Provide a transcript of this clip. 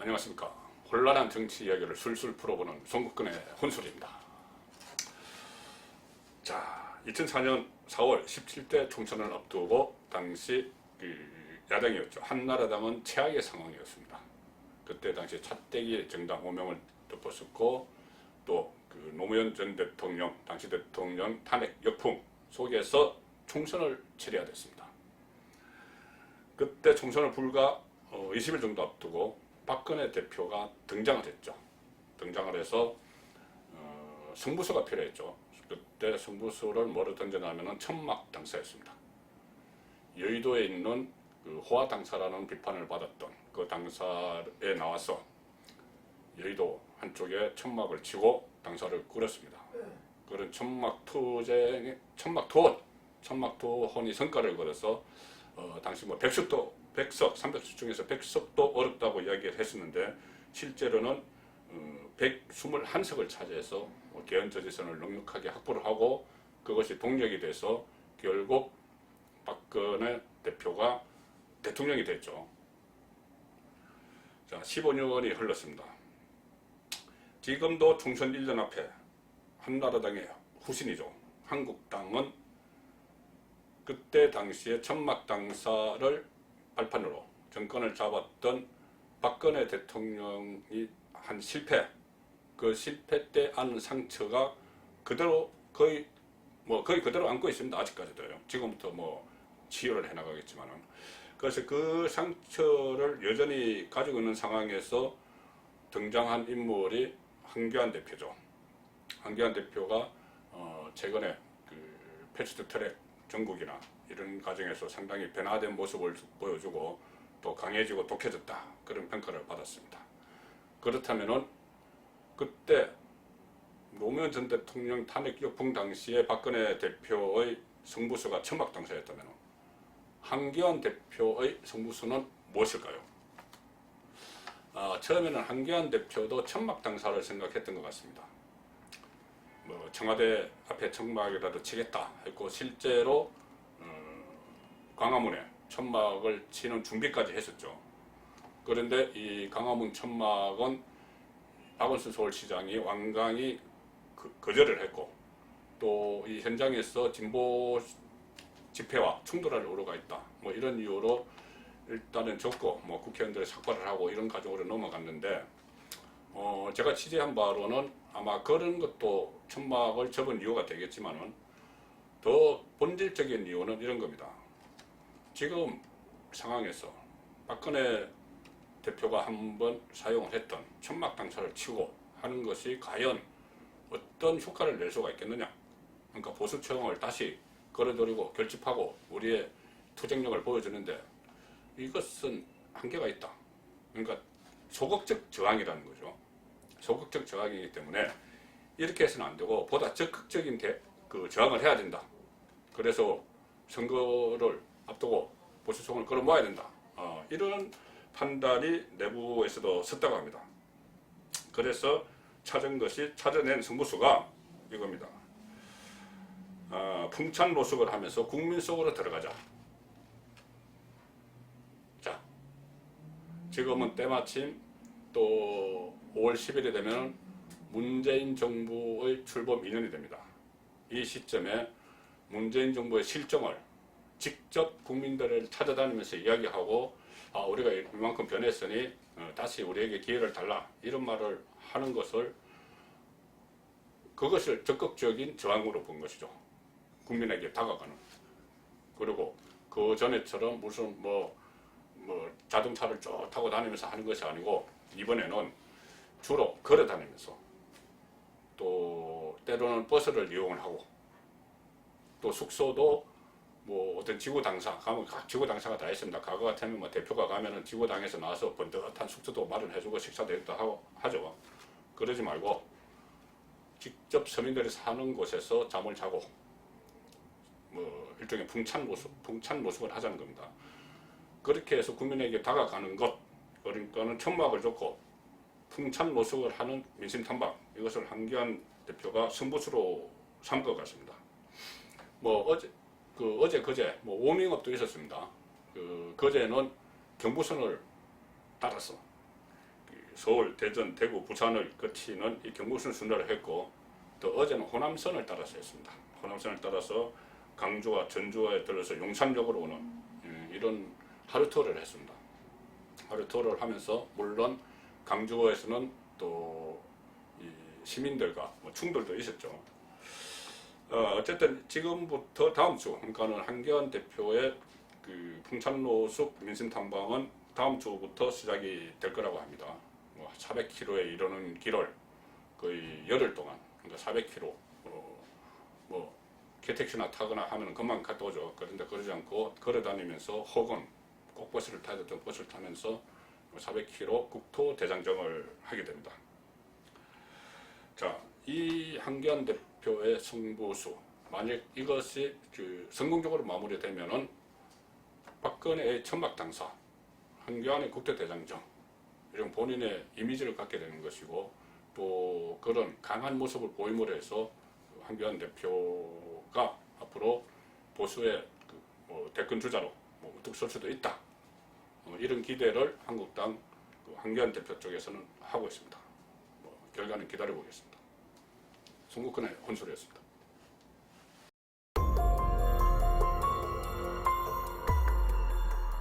안녕하십니까. 혼란한 정치 이야기를 술술 풀어보는 송국근의 혼술입니다. 자, 2004년 4월 17대 총선을 앞두고 당시 야당이었죠. 한나라당은 최악의 상황이었습니다. 그때 당시 차떼기 정당 5명을 덮었었고 또 노무현 전 대통령, 당시 대통령 탄핵 역풍 속에서 총선을 치러야 됐습니다. 그때 총선을 불과 20일 정도 앞두고 박근혜 대표가 등장을 했죠. 등장을 해서 승부수가 필요했죠. 그때 승부수를 뭐로 던져나면은 천막 당사였습니다. 여의도에 있는 호화 당사라는 비판을 받았던 그 당사에 나와서 여의도 한쪽에 천막을 치고 당사를 꾸렸습니다. 그런 천막 투혼이 성과를 거둬서 당시 뭐 백석 300석 중에서 100석도 어렵다고 이야기를 했었는데 실제로는 121석을 차지해서 개헌저지선을 넉넉하게 확보를 하고 그것이 동력이 돼서 결국 박근혜 대표가 대통령이 됐죠. 자, 15년이 흘렀습니다. 지금도 총선 1년 앞에 한나라당의 후신이죠. 한국당은 그때 당시에 천막 당사를 발판으로 정권을 잡았던 박근혜 대통령이 한 실패, 그 실패 때 안은 상처가 그대로 거의 그대로 안고 있습니다. 아직까지도요. 지금부터 뭐 치유를 해나가겠지만은. 그래서 그 상처를 여전히 가지고 있는 상황에서 등장한 인물이 한교안 대표죠. 한교안 대표가 최근에 패스트트랙 전국이나 이런 과정에서 상당히 변화된 모습을 보여주고 또 강해지고 독해졌다 그런 평가를 받았습니다. 그렇다면은 그때 노무현 전 대통령 탄핵 역풍 당시에 박근혜 대표의 승부수가 천막 당사였다면 한교안 대표의 승부수는 무엇일까요? 처음에는 한교안 대표도 천막 당사를 생각했던 것 같습니다. 뭐 청와대 앞에 천막이라도 치겠다 했고 실제로 광화문에 천막을 치는 준비까지 했었죠. 그런데 이 광화문 천막은 박원순 서울시장이 완강히 거절을 했고 또 이 현장에서 진보 집회와 충돌할 우려가 있다. 뭐 이런 이유로 일단은 적고 뭐 국회의원들이 삭발을 하고 이런 과정으로 넘어갔는데 제가 취재한 바로는 아마 그런 것도 천막을 접은 이유가 되겠지만은 더 본질적인 이유는 이런 겁니다. 지금 상황에서 박근혜 대표가 한번 사용을 했던 천막 당사를 치고 하는 것이 과연 어떤 효과를 낼 수가 있겠느냐. 그러니까 보수층을 다시 끌어들이고 결집하고 우리의 투쟁력을 보여주는데 이것은 한계가 있다. 그러니까 소극적 저항이라는 거죠. 소극적 저항이기 때문에 이렇게 해서는 안 되고 보다 적극적인 저항을 해야 된다. 그래서 선거를 앞두고 보수층을 끌어모아야 된다. 이런 판단이 내부에서도 섰다고 합니다. 그래서 찾아낸 승부수가 이겁니다. 풍찬 노숙을 하면서 국민 속으로 들어가자. 자, 지금은 때마침 또 5월 10일이 되면 문재인 정부의 출범 2년이 됩니다. 이 시점에 문재인 정부의 실정을 직접 국민들을 찾아다니면서 이야기하고 우리가 이만큼 변했으니 다시 우리에게 기회를 달라 이런 말을 하는 그것을 적극적인 저항으로 본 것이죠. 국민에게 다가가는. 그리고 그 전에처럼 무슨 자동차를 쭉 타고 다니면서 하는 것이 아니고 이번에는 주로 걸어 다니면서 또 때로는 버스를 이용을 하고 또 숙소도 뭐 어떤 지구당사 가면 지구당사가 다 있습니다. 과거 같으면 뭐 대표가 가면은 지구당에서 나와서 번듯한 숙소도 마련해주고 식사도 하죠. 그러지 말고 직접 서민들이 사는 곳에서 잠을 자고 뭐 일종의 풍찬 노숙을 하자는 겁니다. 그렇게 해서 국민에게 다가가는 것, 그러니까는 천막을 줬고 풍찬 노숙을 하는 민심 탐방, 이것을 한교안 대표가 승부수로 삼은 것 같습니다. 뭐 어제 그제 워밍업도 있었습니다. 그제는 경부선을 따라서 서울, 대전, 대구, 부산을 거치는 이 경부선 순회를 했고, 또 어제는 호남선을 따라서 했습니다. 호남선을 따라서 강주와 전주에 들어서 용산역으로 오는 이런 하루 투어를 했습니다. 하루 투어를 하면서 물론 강주에서는 또 이 시민들과 뭐 충돌도 있었죠. 어쨌든 지금부터 다음 주, 그러니까는 한기환 대표의 그 풍찬노숙 민심 탐방은 다음 주부터 시작이 될 거라고 합니다. 뭐 400km에 이르는 길을 거의 열흘 동안, 그러니까 400km, 뭐 개택시나 타거나 하면 금방 갔다 오죠. 그런데 그러지 않고 걸어다니면서 혹은 꼭 버스를 타야 되던 버스를 타면서 400km 국토 대장정을 하게 됩니다. 자, 이 한기환 대표의 승부수, 만약 이것이 성공적으로 마무리되면은 박근혜의 천막 당사, 한기환의 국토 대장정, 이런 본인의 이미지를 갖게 되는 것이고, 또 그런 강한 모습을 보임으로 해서 한기환 대표가 앞으로 보수의 대권 주자로 우뚝 설 수도 있다. 이런 기대를 한국당 한기환 대표 쪽에서는 하고 있습니다. 결과는 기다려보겠습니다. 송국근의 혼술이었습니다.